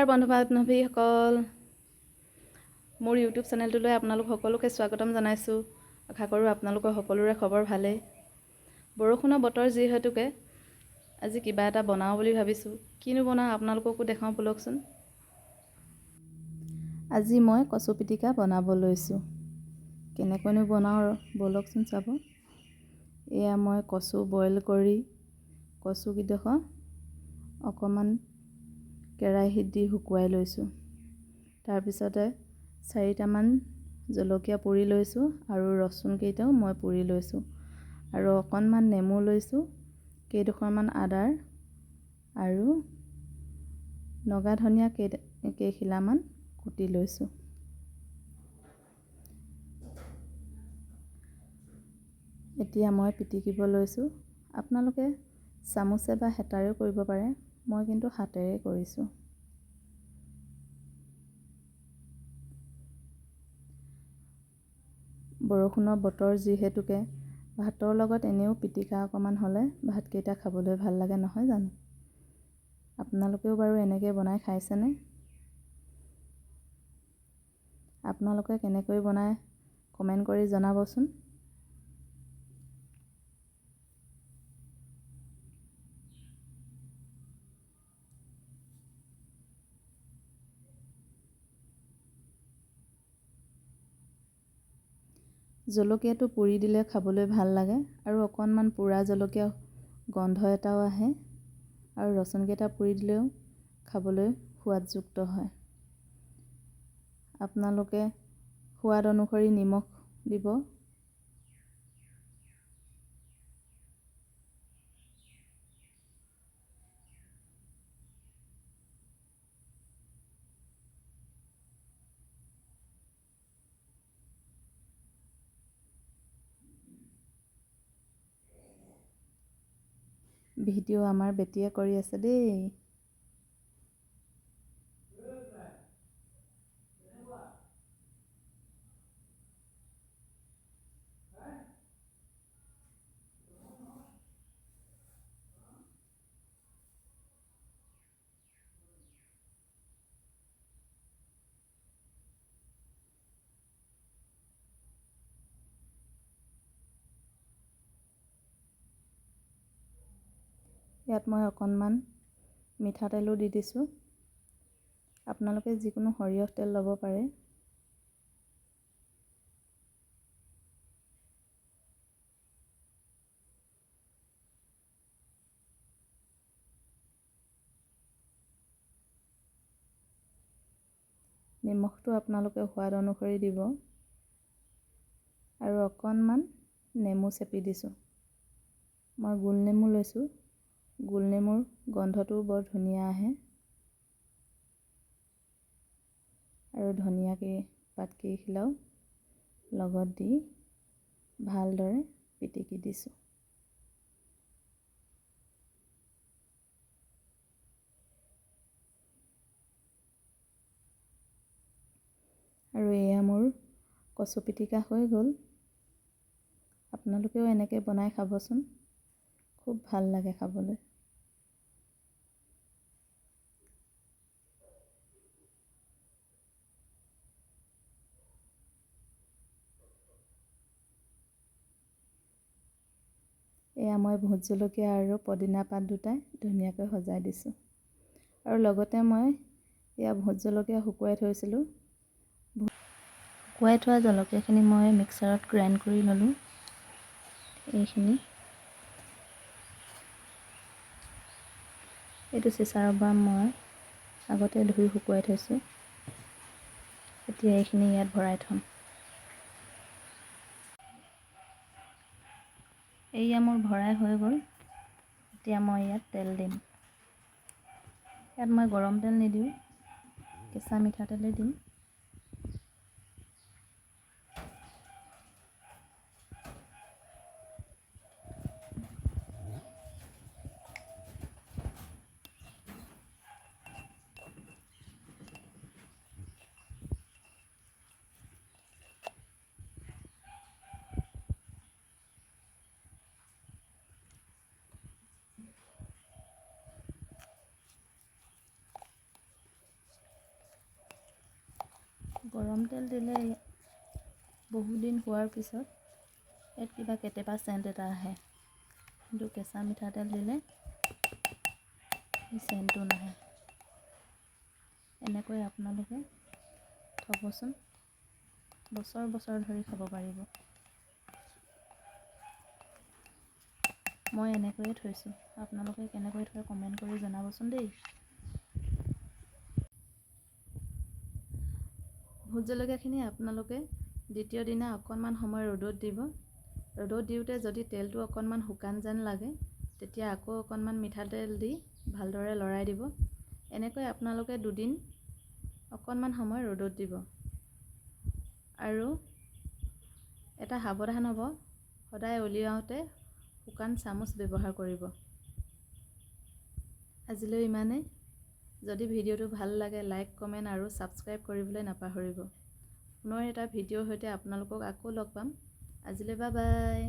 বন্ধু বান্ধৱীসকল, মোৰ ইউটিউব চেনেলটোলৈ আপোনালোক সকলোকে স্বাগতম জনাইছোঁ। আশা কৰোঁ আপোনালোকৰ সকলোৰে খবৰ ভালেই। বৰষুণৰ বতৰ যিহেতুকে আজি কিবা এটা বনাওঁ বুলি ভাবিছোঁ। কিনো বনাওঁ আপোনালোককো দেখাওঁ বলকচোন। আজি মই কচু পিটিকা বনাব লৈছোঁ। কেনেকৈনো বনাওঁ বলকচোন চাব। এয়া মই কচু বইল কৰি কচুকেইডোখৰ অকণমান কেৰাহীত দি শুকুৱাই লৈছোঁ। তাৰপিছতে 4টামান জলকীয়া পুৰি লৈছোঁ আৰু ৰচুনকেইটাও মই পুৰি লৈছোঁ আৰু অকণমান নেমু লৈছোঁ, কেইডোখৰমান আদাৰ আৰু নগা ধনিয়া কেইখিলামান কুটি লৈছোঁ। এতিয়া মই পিটিকিব লৈছোঁ। আপোনালোকে চামুচে বা হেতাৰেও কৰিব পাৰে, মই কিন্তু হাতেৰে কৰিছোঁ। বৰষুণৰ বতৰ যিহেতুকে ভাতৰ লগত এনেও পিটিকা অকণমান হ'লে ভাতকেইটা খাবলৈ ভাল লাগে নহয় জানো। আপোনালোকেও বাৰু এনেকৈ বনাই খাইছেনে? আপোনালোকে কেনেকৈ বনাই কমেণ্ট কৰি জনাবচোন। জলকীয়াটো পুৰি দিলে খাবলৈ ভাল লাগে আৰু অকণমান পোৰা জলকীয়া গন্ধ এটাও আহে আৰু ৰচুনকেইটা পুৰি দিলেও খাবলৈ সোৱাদযুক্ত হয়। আপোনালোকে সোৱাদ অনুসৰি নিমখ দিব। ভিডিঅ' আমাৰ বেটীয়ে কৰি আছে দেই। ইয়াত মই অকণমান মিঠাতেলো দি দিছোঁ। আপোনালোকে যিকোনো সৰিয়হ তেল ল'ব পাৰে। নিমখটো আপোনালোকে সোৱাদ অনুসৰি দিব আৰু অকণমান নেমু চেপি দিছোঁ। মই গোল নেমু লৈছোঁ। গোল নেমুৰ গোন্ধটোও বৰ ধুনীয়া আহে আৰু ধনিয়া পাত কেইখিলাও লগত দি ভালদৰে পিটিকি দিছোঁ। আৰু এয়া মোৰ কচু পিটিকা হৈ গ'ল। আপোনালোকেও এনেকৈ বনাই খাবচোন, খুব ভাল লাগে খাবলৈ। এয়া মই ভোট জলকীয়া আৰু পদিনা পাত দুটাই ধুনীয়াকৈ সজাই দিছোঁ আৰু লগতে মই এয়া ভোট জলকীয়া শুকুৱাই থৈছিলোঁ। শুকুৱাই থোৱা জলকীয়াখিনি মই মিক্সাৰত গ্ৰাইণ্ড কৰি ল'লোঁ। এইটো চিচাৰৰ বাম মই আগতে ধুই শুকুৱাই থৈছোঁ। এতিয়া এইখিনি ইয়াত ভৰাই থ'ম। এয়া মোৰ ভৰাই হৈ গ'ল। এতিয়া মই ইয়াত তেল দিম। ইয়াত মই গৰম তেল নিদিওঁ, কেঁচা মিঠাতেলেই দিম। গৰম তেল দিলে বহুদিন হোৱাৰ পিছত ইয়াত কিবা কেটেপা চেণ্ট এটা আহে, কিন্তু কেঁচা মিঠাতেল দিলে সেই চেণ্টটো নাহে। এনেকৈ আপোনালোকে থ'বচোন, বছৰ বছৰ ধৰি খাব পাৰিব। মই এনেকৈয়ে থৈছোঁ, আপোনালোকে কেনেকৈ থয় কমেণ্ট কৰি জনাবচোন দেই। ভোট জলকীয়াখিনি আপোনালোকে দ্বিতীয় দিনা অকণমান সময় ৰ'দত দিব। ৰ'দত দিওঁতে যদি তেলটো অকণমান শুকান যেন লাগে, তেতিয়া আকৌ অকণমান মিঠাতেল দি ভালদৰে লৰাই দিব। এনেকৈ আপোনালোকে দুদিন অকণমান সময় ৰ'দত দিব। আৰু এটা সাৱধান হ'ব, সদায় উলিয়াওঁতে শুকান চামুচ ব্যৱহাৰ কৰিব। আজিলৈ ইমানেই। যদি ভিডিঅ'টো ভাল লাগে লাইক, কমেণ্ট আৰু ছাবস্ক্ৰাইব কৰিবলৈ নাপাহৰিব। পুনৰ এটা ভিডিঅ'ৰ সৈতে আপোনালোকক আকৌ লগ পাম। আজিলৈ বাই বাই।